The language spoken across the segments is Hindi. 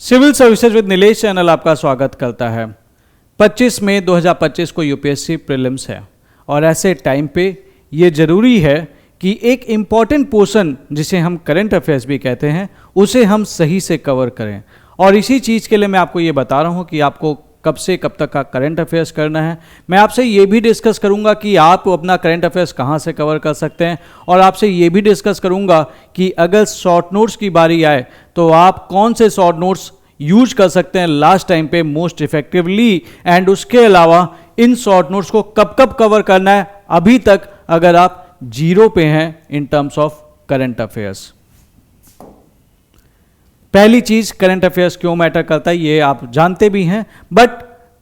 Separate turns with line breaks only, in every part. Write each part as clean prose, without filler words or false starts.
Civil services with Nilesh channel आपका स्वागत करता है। 25 मई 2025 को यूपीएससी प्रीलिम्स है और ऐसे टाइम पे ये ज़रूरी है कि एक इम्पॉर्टेंट पोर्शन जिसे हम करंट अफेयर्स भी कहते हैं उसे हम सही से कवर करें। और इसी चीज़ के लिए मैं आपको ये बता रहा हूँ कि आपको कब से कब तक का करंट अफेयर्स करना है। मैं आपसे ये भी डिस्कस करूंगा कि आप अपना करंट अफेयर्स कहाँ से कवर कर सकते हैं और आपसे ये भी डिस्कस करूंगा कि अगर शॉर्ट नोट्स की बारी आए तो आप कौन से शॉर्ट नोट्स यूज कर सकते हैं लास्ट टाइम पे मोस्ट इफेक्टिवली, एंड उसके अलावा इन शॉर्ट नोट्स को कब कब कवर करना है अभी तक अगर आप जीरो पे हैं in terms of current affairs. पहली चीज, करंट अफेयर्स क्यों मैटर करता है ये आप जानते भी हैं, बट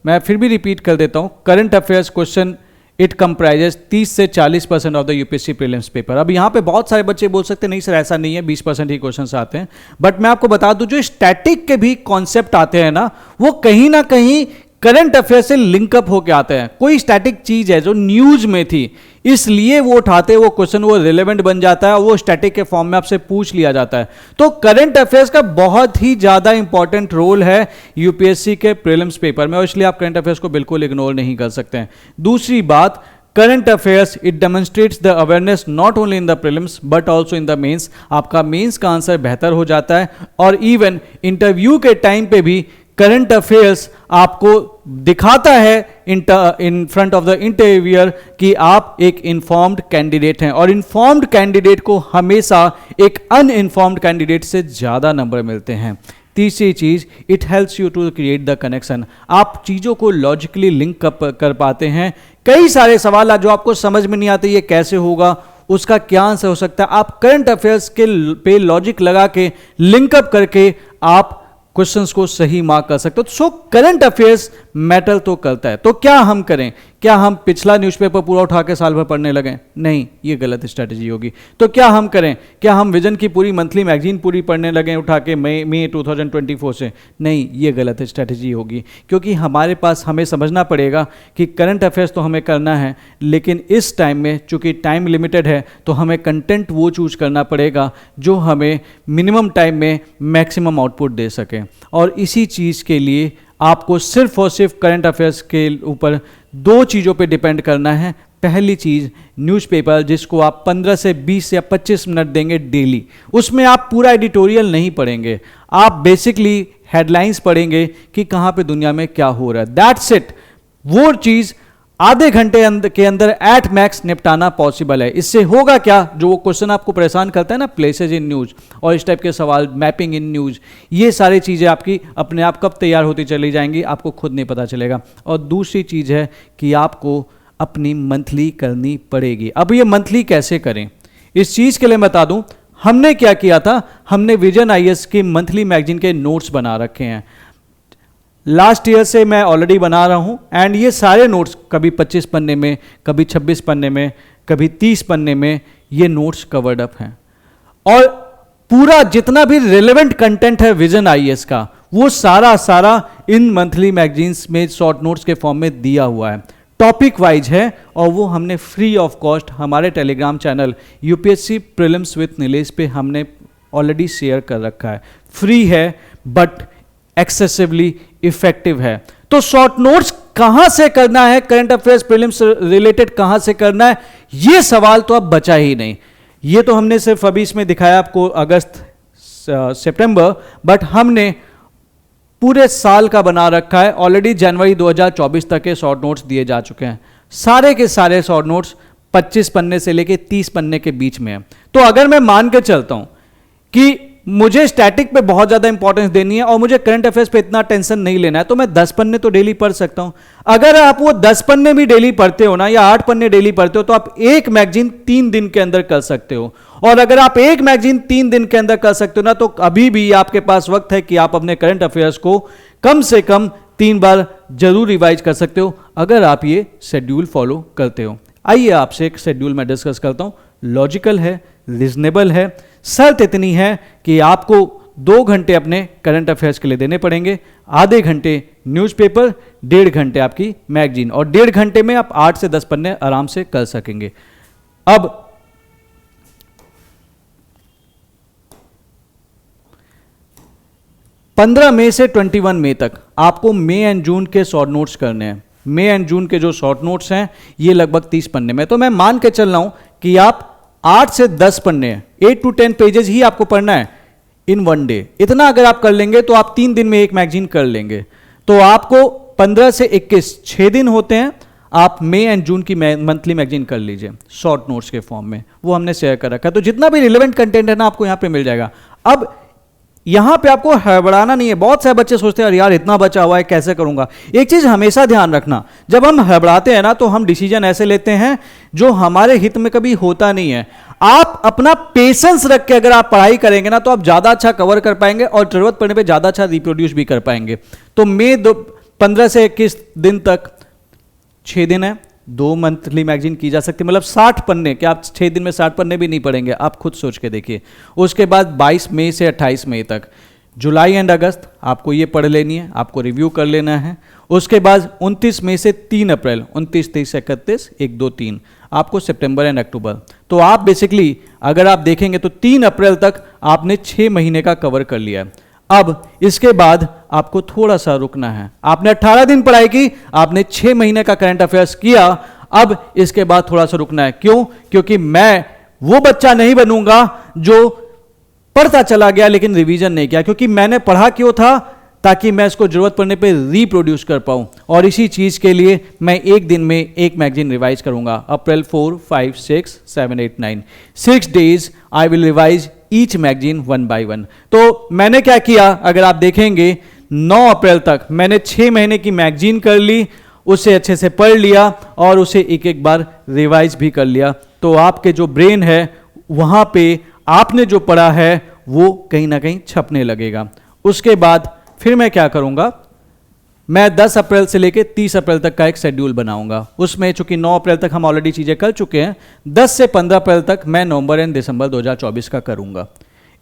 मैं फिर भी रिपीट कर देता हूं। Current affairs question it comprises 30 से 40% of the UPSC prelims paper. अब यहां पे बहुत सारे बच्चे बोल सकते हैं नहीं सर ऐसा नहीं है, 20% ही क्वेश्चंस आते हैं, बट मैं आपको बता दूं जो स्टैटिक के भी कॉन्सेप्ट आते हैं ना वो कहीं ना कहीं करंट अफेयर से लिंकअप होकर आते हैं। कोई स्टैटिक चीज है जो न्यूज में थी इसलिए वो उठाते वो क्वेश्चन, वो रिलेवेंट बन जाता है और वो स्टैटिक के फॉर्म में आपसे पूछ लिया जाता है। तो करंट अफेयर्स का बहुत ही ज्यादा इंपॉर्टेंट रोल है यूपीएससी के प्रीलिम्स पेपर में और इसलिए आप करंट अफेयर्स को बिल्कुल इग्नोर नहीं कर सकते हैं। दूसरी बात, current affairs it demonstrates the awareness not only in the prelims but also in the mains. आपका मेंस का आंसर बेहतर हो जाता है और इवन इंटरव्यू के टाइम पे भी करंट अफेयर्स आपको दिखाता है in front of the interviewer कि आप एक इन्फॉर्म्ड कैंडिडेट हैं और इन्फॉर्म्ड कैंडिडेट को हमेशा एक अनइन्फॉर्म्ड कैंडिडेट से ज्यादा नंबर मिलते हैं। तीसरी चीज, it helps you to create the connection. आप चीजों को लॉजिकली लिंक कर पाते हैं। कई सारे सवाल जो आपको समझ में नहीं आते ये कैसे होगा, उसका क्या आंसर हो सकता है, आप करंट अफेयर्स के पे लॉजिक लगा के लिंकअप करके आप क्वेश्चंस को सही मार्क कर सकते हो। सो करंट अफेयर्स मैटर तो करता है। तो क्या हम करें? क्या हम पिछला न्यूज़पेपर पूरा उठा के साल भर पढ़ने लगें? नहीं, ये गलत स्ट्रेटजी होगी। तो क्या हम करें? क्या हम विजन की पूरी मंथली मैगजीन पूरी पढ़ने लगें उठा के मई 2024 से? नहीं, ये गलत स्ट्रेटजी होगी क्योंकि हमारे पास हमें समझना पड़ेगा कि करंट अफेयर्स तो हमें करना है लेकिन इस टाइम में चूंकि टाइम लिमिटेड है तो हमें कंटेंट वो चूज करना पड़ेगा जो हमें मिनिमम टाइम में मैक्सिमम आउटपुट दे सके। और इसी चीज़ के लिए आपको सिर्फ और सिर्फ करंट अफेयर्स के ऊपर दो चीज़ों पे डिपेंड करना है। पहली चीज़, न्यूज़पेपर जिसको आप 15 से 20 या 25 मिनट देंगे डेली, उसमें आप पूरा एडिटोरियल नहीं पढ़ेंगे, आप बेसिकली हेडलाइंस पढ़ेंगे कि कहाँ पे दुनिया में क्या हो रहा है, दैट्स इट। वो चीज़ आधे घंटे के अंदर एट मैक्स निपटाना पॉसिबल है। इससे होगा क्या, जो वो क्वेश्चन आपको परेशान करता है ना, प्लेसेज इन न्यूज और इस टाइप के सवाल, मैपिंग इन न्यूज, ये सारी चीज़ें आपकी अपने आप कब तैयार होती चली जाएंगी आपको खुद नहीं पता चलेगा। और दूसरी चीज़ है कि आपको अपनी मंथली करनी पड़ेगी। अब ये मंथली कैसे करें, इस चीज़ के लिए बता दूं हमने क्या किया था। हमने विजन आईएएस की मंथली मैगजीन के नोट्स बना रखे हैं। लास्ट ईयर से मैं ऑलरेडी बना रहा हूं एंड ये सारे नोट्स कभी 25 पन्ने में, कभी 26 पन्ने में, कभी 30 पन्ने में ये नोट्स कवर्ड अप हैं। और पूरा जितना भी रिलेवेंट कंटेंट है विजन आईएएस का वो सारा इन मंथली मैगजीन्स में शॉर्ट नोट्स के फॉर्म में दिया हुआ है, टॉपिक वाइज है और वो हमने फ्री ऑफ कॉस्ट हमारे Telegram channel UPSC prelims with Nilesh पे हमने ऑलरेडी शेयर कर रखा है। फ्री है बट एक्सेसिवली इफेक्टिव है। तो शॉर्ट नोट्स कहां से करना है, करंट अफेयर्स प्रीलिम्स रिलेटेड कहां से करना है, ये सवाल तो अब बचा ही नहीं। ये तो हमने सिर्फ अभी इसमें दिखाया आपको अगस्त सितंबर, बट हमने पूरे साल का बना रखा है। ऑलरेडी जनवरी 2024 तक के शॉर्ट नोट्स दिए जा चुके हैं। सारे के सारे शॉर्ट नोट्स 25 पन्ने से लेके 30 पन्ने के बीच में है। तो अगर मैं मान के चलता हूं कि मुझे स्टैटिक पे बहुत ज्यादा इंपॉर्टेंस देनी है और मुझे करंट अफेयर्स पे इतना टेंशन नहीं लेना है तो मैं 10 पन्ने तो डेली पढ़ सकता हूं। अगर आप वो 10 पन्ने भी डेली पढ़ते हो ना या 8 पन्ने डेली पढ़ते हो तो आप एक मैगजीन 3 दिन के अंदर कर सकते हो। और अगर आप एक मैगजीन 3 दिन के अंदर कर सकते हो ना तो अभी भी आपके पास वक्त है कि आप अपने करंट अफेयर्स को कम से कम 3 बार जरूर रिवाइज कर सकते हो अगर आप ये शेड्यूल फॉलो करते हो। आइए आपसे एक शेड्यूल मैं डिस्कस करता हूं। लॉजिकल है, रीजनेबल है, शर्त इतनी है कि आपको 2 घंटे अपने करंट अफेयर्स के लिए देने पड़ेंगे, आधे घंटे न्यूज़पेपर, 1.5 घंटे आपकी मैगजीन और 1.5 घंटे में आप 8 से 10 पन्ने आराम से कर सकेंगे। अब 15 मई से 21 मई तक आपको मई एंड जून के शॉर्ट नोट्स करने हैं। मई एंड जून के जो शॉर्ट नोट्स हैं ये लगभग 30 पन्ने में, तो मैं मान के चल रहा हूं कि आप 8 से 10 पन्ने, 8 to 10 पेजेस ही आपको पढ़ना है इन वन डे। इतना अगर आप कर लेंगे तो आप 3 दिन में एक मैगजीन कर लेंगे। तो आपको 15 से 21 6 दिन होते हैं, आप मई एंड जून की मंथली मैगजीन कर लीजिए शॉर्ट नोट्स के फॉर्म में, वो हमने शेयर कर रखा है। तो जितना भी रिलेवेंट कंटेंट है ना आपको यहां पे मिल जाएगा। अब यहां पे आपको हड़बड़ाना नहीं है। बहुत सारे बच्चे सोचते हैं यार इतना बचा हुआ है कैसे करूंगा। एक चीज हमेशा ध्यान रखना, जब हम हड़बड़ाते हैं ना तो हम डिसीजन ऐसे लेते हैं जो हमारे हित में कभी होता नहीं है। आप अपना पेशेंस रख के अगर आप पढ़ाई करेंगे ना तो आप ज्यादा अच्छा कवर कर पाएंगे और जरूरत पड़ने पे ज्यादा अच्छा रिप्रोड्यूस भी कर पाएंगे। तो मई 15 से 21 दिन तक 6 दिन है, 2 मंथली मैगजीन की जा सकती है, मतलब 60 पन्ने। क्या आप 6 दिन में 60 पन्ने भी नहीं पढ़ेंगे? आप खुद सोच के देखिए। उसके बाद 22 मई से 28 मई तक, जुलाई एंड अगस्त आपको ये पढ़ लेनी है, आपको रिव्यू कर लेना है। उसके बाद 29 मई से 3 अप्रैल, 29, 30, 31, 1, 2, 3 आपको सितंबर एंड अक्टूबर। तो आप बेसिकली अगर आप देखेंगे तो 3 अप्रैल तक आपने 6 महीने का कवर कर लिया है। अब इसके बाद आपको थोड़ा सा रुकना है। आपने 18 दिन पढ़ाई की, आपने 6 महीने का करंट अफेयर्स किया, अब इसके बाद थोड़ा सा रुकना है। क्यों? क्योंकि मैं वो बच्चा नहीं बनूंगा जो पढ़ता चला गया लेकिन रिवीजन नहीं किया। क्योंकि मैंने पढ़ा क्यों था? ताकि मैं इसको जरूरत पड़ने पे रीप्रोड्यूस कर पाऊं, और इसी चीज के लिए मैं एक दिन में एक मैगजीन रिवाइज करूंगा। अप्रैल 4, 5, 6, 7, 8, 9 6 days I will revise each magazine 1 by 1। तो मैंने क्या किया, अगर आप देखेंगे 9 अप्रैल तक मैंने 6 महीने की मैगजीन कर ली, उसे अच्छे से पढ़ लिया और उसे एक एक बार रिवाइज भी कर लिया। तो आपके जो ब्रेन है वहां पे आपने जो पढ़ा है वो कहीं ना कहीं छपने लगेगा। उसके बाद फिर मैं क्या करूंगा, मैं 10 अप्रैल से लेकर 30 अप्रैल तक का एक शेड्यूल बनाऊंगा। उसमें चूंकि 9 अप्रैल तक हम ऑलरेडी चीजें कर चुके हैं, 10 से 15 अप्रैल तक मैं नवंबर एंड दिसंबर 2024 का करूंगा।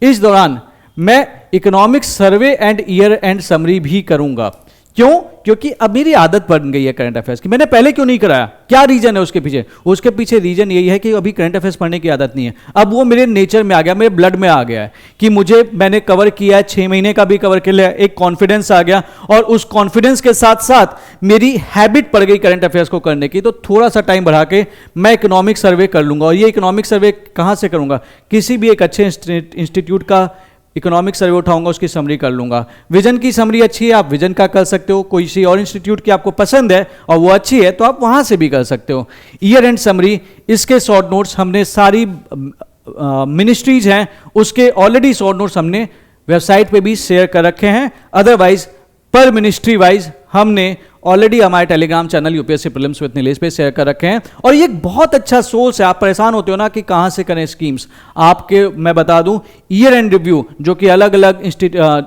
इस दौरान मैं economics survey and year and summary भी करूंगा। क्यों? क्योंकि अब मेरी आदत बन गई है करंट अफेयर्स की। मैंने पहले क्यों नहीं कराया? क्या रीजन है उसके पीछे? उसके पीछे रीजन यही है कि अभी करंट अफेयर्स पढ़ने की आदत नहीं है। अब वो मेरे नेचर में आ गया, मेरे ब्लड में आ गया है कि मैंने कवर किया है, 6 महीने का भी कवर कर लिया, एक कॉन्फिडेंस आ गया, और उस कॉन्फिडेंस के साथ साथ मेरी हैबिट पड़ गई करंट अफेयर्स को करने की। तो थोड़ा सा टाइम बढ़ा के मैं इकोनॉमिक सर्वे कर लूंगा। और ये इकोनॉमिक सर्वे कहां से करूंगा? किसी भी एक अच्छे इंस्टीट्यूट का इकोनॉमिक सर्वे उठाऊंगा, उसकी समरी कर लूंगा। विजन की समरी अच्छी है, आप विजन का कर सकते हो। कोई सी और इंस्टीट्यूट की आपको पसंद है और वो अच्छी है तो आप वहां से भी कर सकते हो। ईयर एंड समरी, इसके शॉर्ट नोट्स हमने सारी मिनिस्ट्रीज हैं उसके ऑलरेडी शॉर्ट नोट्स हमने वेबसाइट पे भी शेयर कर रखे हैं। अदरवाइज पर मिनिस्ट्री वाइज हमने ऑलरेडी हमारे Telegram channel UPSC prelims with Nilesh पे शेयर कर रखे हैं। और ये एक बहुत अच्छा सोर्स है। आप परेशान होते हो ना कि कहां से करें स्कीम्स, आपके मैं बता दूं ईयर एंड रिव्यू जो कि अलग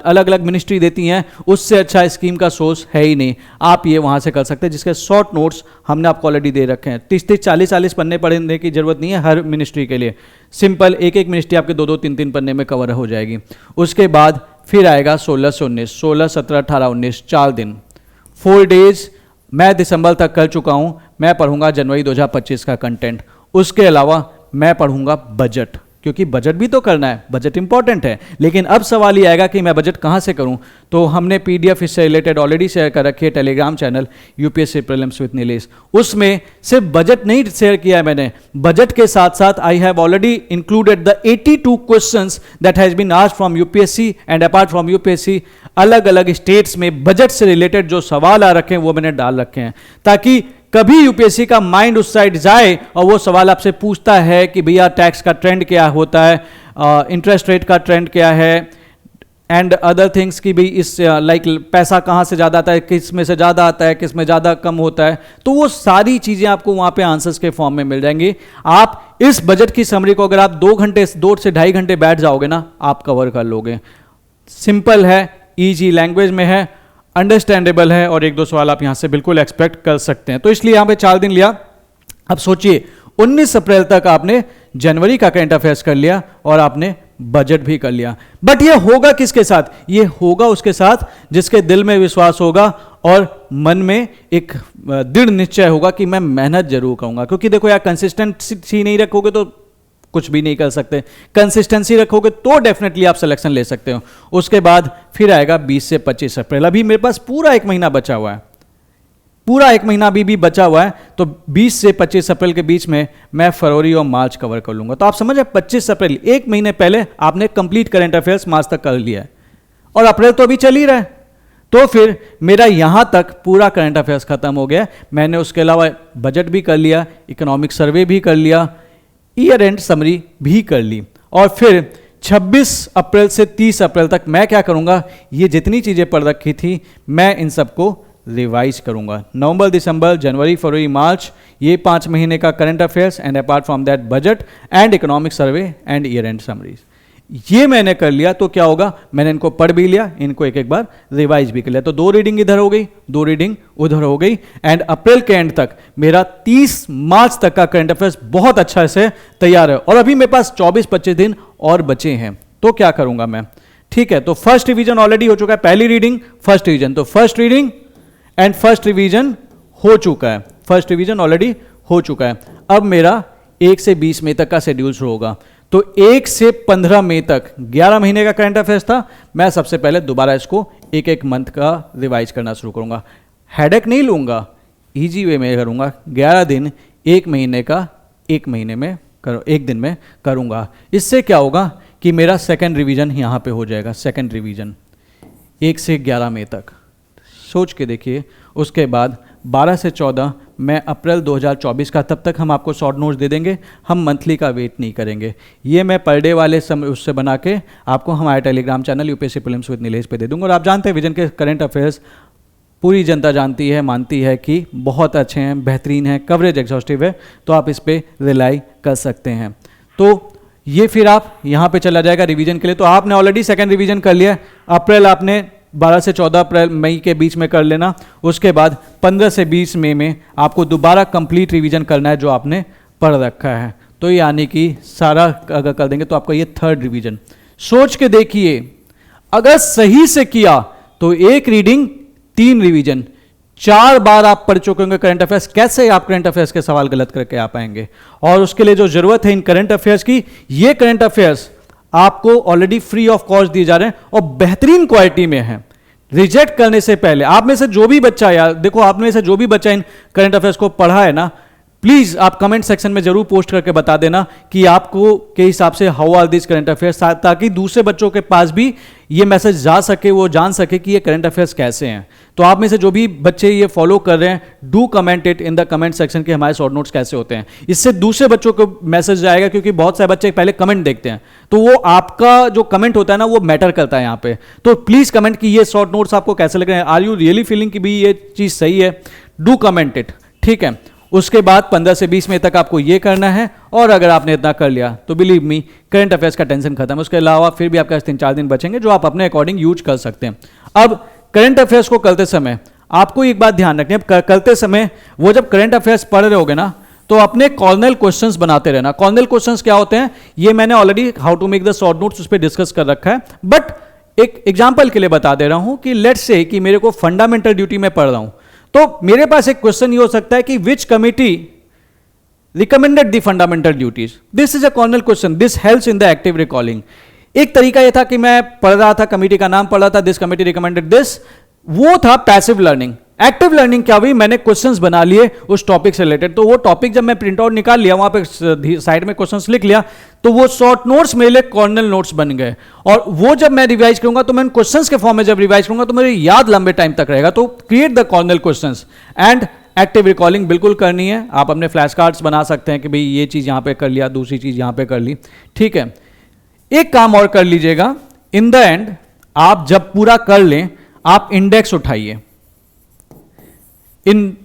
अलग मिनिस्ट्री देती हैं, उससे अच्छा स्कीम का सोर्स है ही नहीं। आप ये वहां से कर सकते हैं, जिसके शॉर्ट नोट्स हमने आपको ऑलरेडी दे रखे हैं। 30, 40 पन्ने पढ़ने की जरूरत नहीं है हर मिनिस्ट्री के लिए। सिंपल एक मिनिस्ट्री आपके 2, 3 पन्ने में कवर हो जाएगी। उसके बाद फिर आएगा 16 से 19, 16, 17, 18, 19 4 दिन, 4 days मैं दिसंबर तक कर चुका हूं। मैं पढ़ूंगा जनवरी 2025 का कंटेंट। उसके अलावा मैं पढ़ूंगा बजट, क्योंकि बजट भी तो करना है, बजट इंपॉर्टेंट है। लेकिन अब सवाल ये आएगा कि मैं बजट कहां से करूं? तो हमने पीडीएफ इससे रिलेटेड ऑलरेडी शेयर कर रखी है Telegram channel UPSC prelims with Nilesh. उसमें सिर्फ बजट नहीं शेयर किया है मैंने, बजट के साथ साथ I have already included the 82 questions that has been asked from UPSC and apart from UPSC. अलग अलग स्टेट्स में बजट से रिलेटेड जो सवाल आ रखे हैं वो मैंने डाल रखे हैं, ताकि कभी यूपीएससी का माइंड उस साइड जाए और वो सवाल आपसे पूछता है कि भैया टैक्स का ट्रेंड क्या होता है, इंटरेस्ट रेट का ट्रेंड क्या है, एंड अदर थिंग्स की भी इस लाइक पैसा कहाँ से ज़्यादा आता है, किस में से ज़्यादा आता है, किस में ज़्यादा कम होता है, तो वो सारी चीज़ें आपको वहाँ पे आंसर्स के फॉर्म में मिल जाएंगी। आप इस बजट की समरी को अगर आप 2 से 2.5 घंटे बैठ जाओगे ना, आप कवर कर लोगे। सिंपल है, ईजी लैंग्वेज में है, अंडरस्टैंडेबल है, और 1-2 सवाल आप यहां से बिल्कुल एक्सपेक्ट कर सकते हैं। तो इसलिए यहां पे 4 दिन लिया। अब सोचिए 19 अप्रैल तक आपने जनवरी का करंट अफेयर्स कर लिया और आपने बजट भी कर लिया। बट ये होगा किसके साथ? ये होगा उसके साथ जिसके दिल में विश्वास होगा और मन में एक दृढ़ निश्चय होगा कि मैं मेहनत जरूर करूंगा। क्योंकि देखो यार, कंसिस्टेंसी नहीं रखोगे तो कुछ भी नहीं कर सकते। कंसिस्टेंसी रखोगे तो डेफिनेटली आप सिलेक्शन ले सकते हो। उसके बाद फिर आएगा 20 से 25 अप्रैल। अभी मेरे पास पूरा एक महीना बचा हुआ है, पूरा एक महीना अभी भी बचा हुआ है। तो 20 से 25 अप्रैल के बीच में मैं फरवरी और मार्च कवर कर लूंगा। तो आप समझ रहे 25 अप्रैल, एक महीने पहले आपने कंप्लीट करंट अफेयर्स मार्च तक कर लिया है और अप्रैल तो अभी चल ही रहा है। तो फिर मेरा यहां तक पूरा करंट अफेयर्स खत्म हो गया। मैंने उसके अलावा बजट भी कर लिया, इकोनॉमिक सर्वे भी कर लिया, ईयर एंड समरी भी कर ली। और फिर 26 अप्रैल से 30 अप्रैल तक मैं क्या करूंगा, ये जितनी चीजें पढ़ रखी थी मैं इन सबको रिवाइज करूंगा। नवंबर, दिसंबर, जनवरी, फरवरी, मार्च, ये 5 महीने का current affairs and apart from that budget and economic survey and year and summaries, ये मैंने कर लिया। तो क्या होगा, मैंने इनको पढ़ भी लिया, इनको एक एक बार रिवाइज भी कर लिया। तो 2 रीडिंग इधर हो गई, 2 रीडिंग उधर हो गई। एंड अप्रैल के एंड तक मेरा 30 मार्च तक का करंट अफेयर्स बहुत अच्छा से तैयार है। और अभी मेरे पास 24-25 दिन और बचे हैं। तो क्या करूंगा मैं, ठीक है। तो फर्स्ट रिवीजन ऑलरेडी हो चुका है, पहली रीडिंग फर्स्ट रिवीजन, तो first reading and first revision हो चुका है, फर्स्ट रिवीजन ऑलरेडी हो चुका है। अब मेरा 1 से 20 मई तक का शेड्यूल शुरू होगा। तो 1 से 15 मई तक 11 महीने का करंट अफेयर्स था। मैं सबसे पहले दोबारा इसको एक एक मंथ का रिवाइज करना शुरू करूंगा। हेडेक नहीं लूंगा, इजी वे में करूंगा। 11 दिन 1 महीने का 1 महीने में करो, 1 दिन में करूंगा। इससे क्या होगा कि मेरा सेकंड रिवीजन यहां पे हो जाएगा। सेकंड रिवीजन 1 से 11 मई तक, सोच के देखिए। उसके बाद 12 से 14 मैं अप्रैल 2024 का, तब तक हम आपको शॉर्ट नोट्स दे देंगे, हम मंथली का वेट नहीं करेंगे। ये मैं पर डे वाले समय उससे बना के आपको हमारे Telegram channel UPSC prelims with Nilesh पे दे दूंगा। और आप जानते हैं विजन के करंट अफेयर्स पूरी जनता जानती है, मानती है कि बहुत अच्छे हैं, बेहतरीन हैं, कवरेज एग्जॉस्टिव है, तो आप इस पर रिलाई कर सकते हैं। तो ये फिर आप यहाँ पे चला जाएगा रिवीजन के लिए। तो आपने ऑलरेडी सेकेंड रिवीजन कर लिया। अप्रैल आपने 12 से 14 अप्रैल मई के बीच में कर लेना। उसके बाद 15 से 20 मई में आपको दोबारा कंप्लीट रिवीजन करना है जो आपने पढ़ रखा है। तो यानी कि सारा अगर कर देंगे तो आपका ये थर्ड रिवीजन। सोच के देखिए, अगर सही से किया तो 1 रीडिंग 3 रिवीजन, 4 बार आप पढ़ चुके होंगे करंट अफेयर्स। कैसे आप करंट अफेयर्स के सवाल गलत करके आ पाएंगे? और उसके लिए जो जरूरत है इन करंट अफेयर्स की, ये करंट अफेयर्स आपको ऑलरेडी फ्री ऑफ कॉस्ट दिए जा रहे हैं और बेहतरीन क्वालिटी में है। रिजेक्ट करने से पहले आप में से जो भी बच्चा, यार देखो, आप में से जो भी बच्चा इन करंट अफेयर्स को पढ़ा है ना, प्लीज आप कमेंट सेक्शन में जरूर पोस्ट करके बता देना कि आपको के हिसाब से how are this current affairs, ताकि दूसरे बच्चों के पास भी ये मैसेज जा सके, वो जान सके कि ये करंट अफेयर्स कैसे हैं। तो आप में से जो भी बच्चे ये फॉलो कर रहे हैं, do comment it in the comment section कि हमारे शॉर्ट नोट्स कैसे होते हैं। इससे दूसरे बच्चों को मैसेज जाएगा, क्योंकि बहुत सारे बच्चे पहले कमेंट देखते हैं, तो वो आपका जो कमेंट होता है ना, वो मैटर करता है यहाँ पे। तो प्लीज कमेंट कि ये शॉर्ट नोट्स आपको कैसे लग रहे हैं, आर यू रियली फीलिंग कि भी ये चीज सही है, डू कमेंट इट, ठीक है। उसके बाद 15 से 20 मई तक आपको ये करना है। और अगर आपने इतना कर लिया तो बिलीव मी, करंट अफेयर्स का टेंशन खत्म है। उसके अलावा फिर भी आपके पास 3-4 दिन बचेंगे जो आप अपने अकॉर्डिंग यूज कर सकते हैं। अब करंट अफेयर्स को करते समय आपको एक बात ध्यान रखनी है, करते समय वो जब करंट अफेयर्स पढ़ रहे होगे ना, तो अपने कॉर्नल क्वेश्चंस बनाते रहना। कॉर्नल क्वेश्चंस क्या होते हैं, ये मैंने already how to make the short notes उस पर डिस्कस कर रखा है, बट एक एग्जाम्पल के लिए बता दे रहा हूं कि लेट्स से कि मेरे को फंडामेंटल ड्यूटी में पढ़ रहा हूं, तो मेरे पास एक क्वेश्चन ये हो सकता है कि विच committee recommended the fundamental duties. This is a cornell question. This helps in the active recalling. एक तरीका यह था कि मैं पढ़ रहा था, कमेटी का नाम पढ़ रहा था, दिस कमेटी रिकमेंडेड दिस, वो था पैसिव लर्निंग। एक्टिव लर्निंग क्या हुई, मैंने क्वेश्चंस बना लिए उस टॉपिक से रिलेटेड। तो वो टॉपिक जब मैं प्रिंट आउट निकाल लिया, वहां पे साइड में क्वेश्चंस लिख लिया, तो वो शॉर्ट नोट्स मेरे लिए कॉर्नल नोट्स बन गए। और वो जब मैं रिवाइज करूंगा, तो मैं क्वेश्चंस के फॉर्म में जब रिवाइज करूंगा तो मेरे याद लंबे टाइम तक रहेगा। तो create the Cornell questions and active recalling बिल्कुल करनी है। आप अपने फ्लैश कार्ड्स बना सकते हैं कि भाई ये चीज़ यहाँ पे कर लिया, दूसरी चीज़ यहाँ पे कर ली, ठीक है। एक काम और कर लीजिएगा, इन द एंड आप जब पूरा कर लें, आप इंडेक्स उठाइए। इन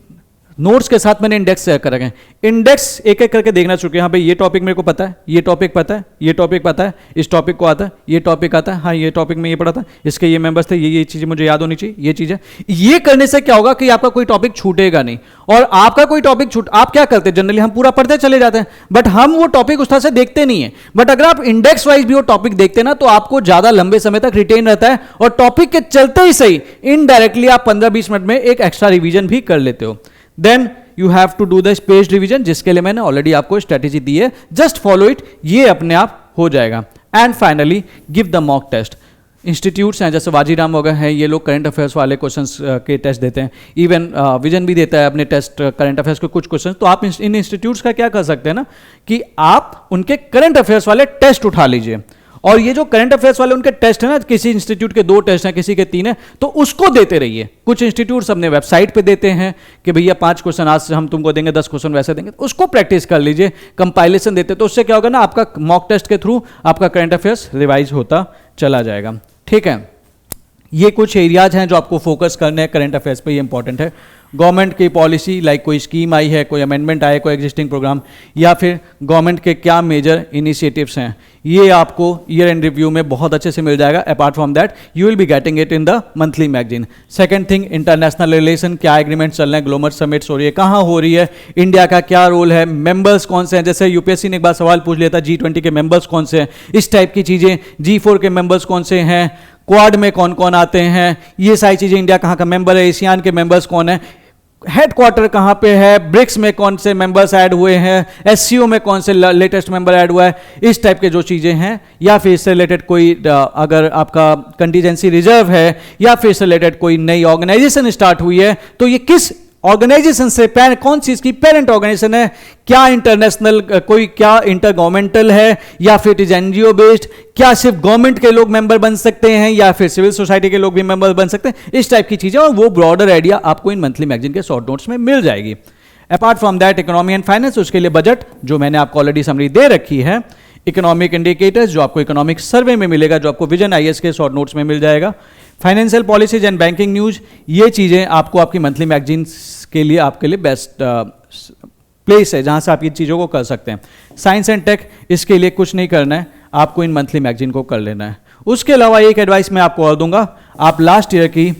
नोट्स के साथ मैंने इंडेक्स शेयर कर रखे हैं। इंडेक्स एक एक करके देखना चुके हैं। हाँ भाई, ये टॉपिक मेरे को पता है, ये टॉपिक पता है, ये टॉपिक पता है, इस टॉपिक को आता है, ये टॉपिक आता है, हाँ ये टॉपिक में ये पढ़ा था, इसके ये मेंबर्स थे, ये चीजें मुझे याद होनी चाहिए, ये चीज है। ये करने से क्या होगा कि आपका कोई टॉपिक छूटेगा नहीं। और आपका कोई टॉपिक आप क्या करते हैं, जनरली हम पूरा पढ़ते चले जाते हैं, बट हम वो टॉपिक उस तरह से देखते नहीं है। बट अगर आप इंडेक्स वाइज भी वो टॉपिक देखते हैं ना, तो आपको ज्यादा लंबे समय तक रिटेन रहता है, और टॉपिक के चलते ही सही इनडायरेक्टली आप 15-20 मिनट में एक एक्स्ट्रा रिवीजन भी कर लेते हो। Then you have to do the space revision, जिसके लिए मैंने ऑलरेडी आपको स्ट्रेटेजी दी है, जस्ट फॉलो इट, ये अपने आप हो जाएगा। And finally give the mock test. Institutes हैं जैसे वाजीराम वगैरह हैं, ये लोग करंट अफेयर्स वाले क्वेश्चंस के टेस्ट देते हैं, इवन विजन भी देता है अपने टेस्ट करंट अफेयर्स के कुछ क्वेश्चंस। तो आप इन इंस्टीट्यूट्स का क्या कर सकते हैं ना कि आप उनके करंट अफेयर्स वाले टेस्ट उठा लीजिए, और ये जो करंट अफेयर्स वाले उनके टेस्ट है ना, किसी इंस्टीट्यूट के 2 टेस्ट हैं, किसी के 3 हैं, तो उसको देते रहिए। कुछ इंस्टीट्यूट्स अपने वेबसाइट पे देते हैं कि भैया 5 क्वेश्चन आज से हम तुमको देंगे, 10 क्वेश्चन वैसे देंगे, तो उसको प्रैक्टिस कर लीजिए। कंपाइलेशन देते तो उससे क्या होगा ना, आपका मॉक टेस्ट के थ्रू आपका करंट अफेयर्स रिवाइज होता चला जाएगा। ठीक है, ये कुछ एरियाज हैं जो आपको फोकस करने हैं करंट अफेयर्स पे, ये इंपॉर्टेंट है। गवर्नमेंट की पॉलिसी, लाइक कोई स्कीम आई है, कोई अमेंडमेंट आया है, कोई एग्जिस्टिंग प्रोग्राम, या फिर गवर्नमेंट के क्या मेजर इनिशिएटिव्स हैं, ये आपको ईयर एंड रिव्यू में बहुत अच्छे से मिल जाएगा। Apart from that you will be getting it in the monthly magazine. Second thing, international relation, क्या एग्रीमेंट चल रहे हैं, ग्लोबल समिट्स हो रही है, कहाँ हो रही है, इंडिया का क्या रोल है, मेंबर्स कौन से हैं, जैसे यूपीएससी ने एक बार सवाल पूछ लिया था G20 के मेंबर्स कौन से हैं, इस टाइप की चीज़ें, G4 के मेंबर्स कौन से हैं, क्वाड में कौन कौन आते हैं, ये सारी चीज़ें, इंडिया कहाँ का मेंबर है, एशियान के मेंबर्स कौन है, हेडक्वार्टर कहाँ पे है, ब्रिक्स में कौन से मेंबर्स ऐड हुए हैं, एससीओ में कौन से लेटेस्ट मेंबर ऐड हुआ है, इस टाइप के जो चीज़ें हैं, या फिर इससे रिलेटेड कोई अगर आपका कंटीजेंसी रिजर्व है, या फिर इससे रिलेटेड कोई नई ऑर्गेनाइजेशन स्टार्ट हुई है, तो ये किस ऑर्गेनाइजेशन से, कौन सी इसकी पेरेंट ऑर्गेनाइजेशन है, क्या इंटरनेशनल, कोई क्या इंटर गवर्नमेंटल है, या फिर इट इज एनजीओ बेस्ड, क्या सिर्फ गवर्नमेंट के लोग मेंबर बन सकते हैं, या फिर सिविल सोसाइटी के लोग भी मेंबर बन सकते हैं, इस टाइप की चीजें, और वो ब्रॉडर आइडिया आपको इन मंथली मैगजीन के शॉर्ट नोट्स में मिल जाएगी। Apart from that, economy and finance, उसके लिए बजट जो मैंने आपको ऑलरेडी समरी दे रखी है, इकोनॉमिक इंडिकेटर्स जो आपको इकोनॉमिक सर्वे में मिलेगा, जो आपको विजन आईएएस के शॉर्ट नोट्स में मिल जाएगा, financial policies and banking news, ये चीज़ें आपको आपकी मंथली मैगजीन के लिए आपके लिए बेस्ट प्लेस है जहाँ से आप ये चीज़ों को कर सकते हैं। साइंस एंड टेक, इसके लिए कुछ नहीं करना है, आपको इन मंथली मैगजीन को कर लेना है। उसके अलावा एक एडवाइस मैं आपको और दूंगा, आप लास्ट ईयर की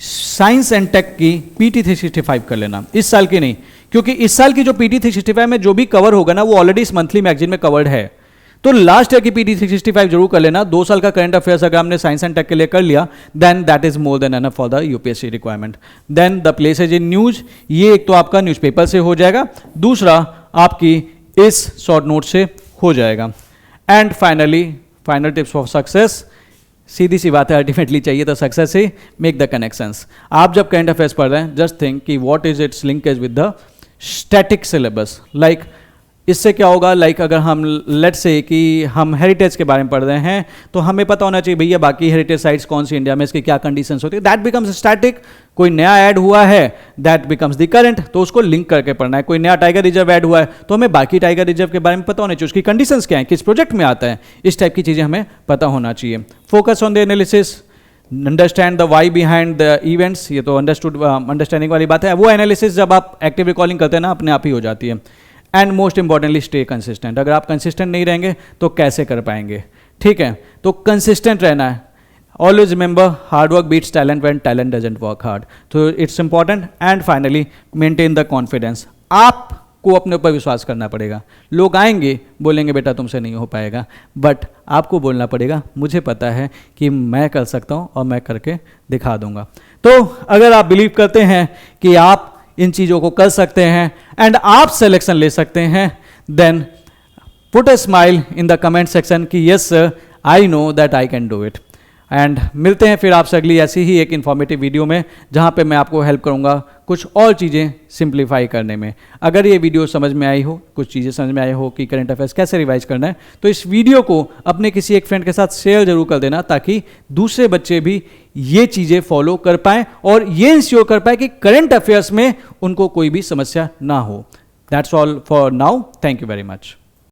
साइंस एंड टेक की PT 365 कर लेना, इस साल की नहीं, क्योंकि इस साल की जो PT 365 में जो भी कवर होगा ना, वो ऑलरेडी इस मंथली मैगजीन में कवर्ड है। तो लास्ट ईयर की PT 365 जरूर कर लेना। 2 साल का करंट अफेयर्स अगर हमने साइंस एंड टेक के लिए कर लिया, then that is more than enough for the UPSC requirement. Then the places in news, ये एक तो आपका न्यूज़पेपर से हो जाएगा, दूसरा आपकी इस शॉर्ट नोट से हो जाएगा। And finally, final tips for success, सीधी सी बात है, अल्टीमेटली चाहिए तो सक्सेस ही, मेक द कनेक्शंस। आप जब करंट अफेयर्स पढ़ रहे हैं, जस्ट थिंक कि what is its linkage with the static syllabus. Like इससे क्या होगा, लाइक अगर हम लेट्स से कि हम हेरिटेज के बारे में पढ़ रहे हैं, तो हमें पता होना चाहिए भैया बाकी हेरिटेज साइट्स कौन सी इंडिया में, इसकी क्या कंडीशंस होती है, दैट बिकम्स स्टैटिक। कोई नया ऐड हुआ है, दैट बिकम्स द करंट, तो उसको लिंक करके पढ़ना है। कोई नया टाइगर रिजर्व ऐड हुआ है, तो हमें बाकी टाइगर रिजर्व के बारे में पता होना चाहिए, उसकी कंडीशंस क्या है, किस प्रोजेक्ट में आता है, इस टाइप की चीज़ें हमें पता होना चाहिए। Focus on the analysis, understand the why behind the events, ये तो अंडरस्टैंडिंग वाली बात है। वो एनालिसिस जब आप एक्टिव रिकॉलिंग करते हैं ना, अपने आप ही हो जाती है। And most importantly stay consistent, अगर आप कंसिस्टेंट नहीं रहेंगे तो कैसे कर पाएंगे, ठीक है। तो कंसिस्टेंट रहना है। Always remember, hard work beats talent when talent doesn't work hard, तो it's important. And finally maintain the confidence, आपको अपने ऊपर विश्वास करना पड़ेगा। लोग आएंगे बोलेंगे बेटा तुमसे नहीं हो पाएगा, बट आपको बोलना पड़ेगा मुझे पता है कि मैं कर सकता हूँ और मैं करके दिखा दूंगा। तो अगर आप बिलीव करते हैं कि आप इन चीज़ों को कर सकते हैं एंड आप सिलेक्शन ले सकते हैं, then put a smile in the comment section कि yes sir, I know that I can do it. And मिलते हैं फिर आपसे अगली ऐसी ही एक इन्फॉर्मेटिव वीडियो में, जहाँ पे मैं आपको हेल्प करूँगा कुछ और चीज़ें सिंप्लीफाई करने में। अगर ये वीडियो समझ में आई हो, कुछ चीज़ें समझ में आई हो कि करंट अफेयर्स कैसे रिवाइज करना है, तो इस वीडियो को अपने किसी एक फ्रेंड के साथ शेयर जरूर कर देना, ताकि दूसरे बच्चे भी ये चीज़ें फॉलो कर पाएँ और ये इंश्योर कर पाए कि करंट अफेयर्स में उनको कोई भी समस्या ना हो। That's all for now, thank you very much.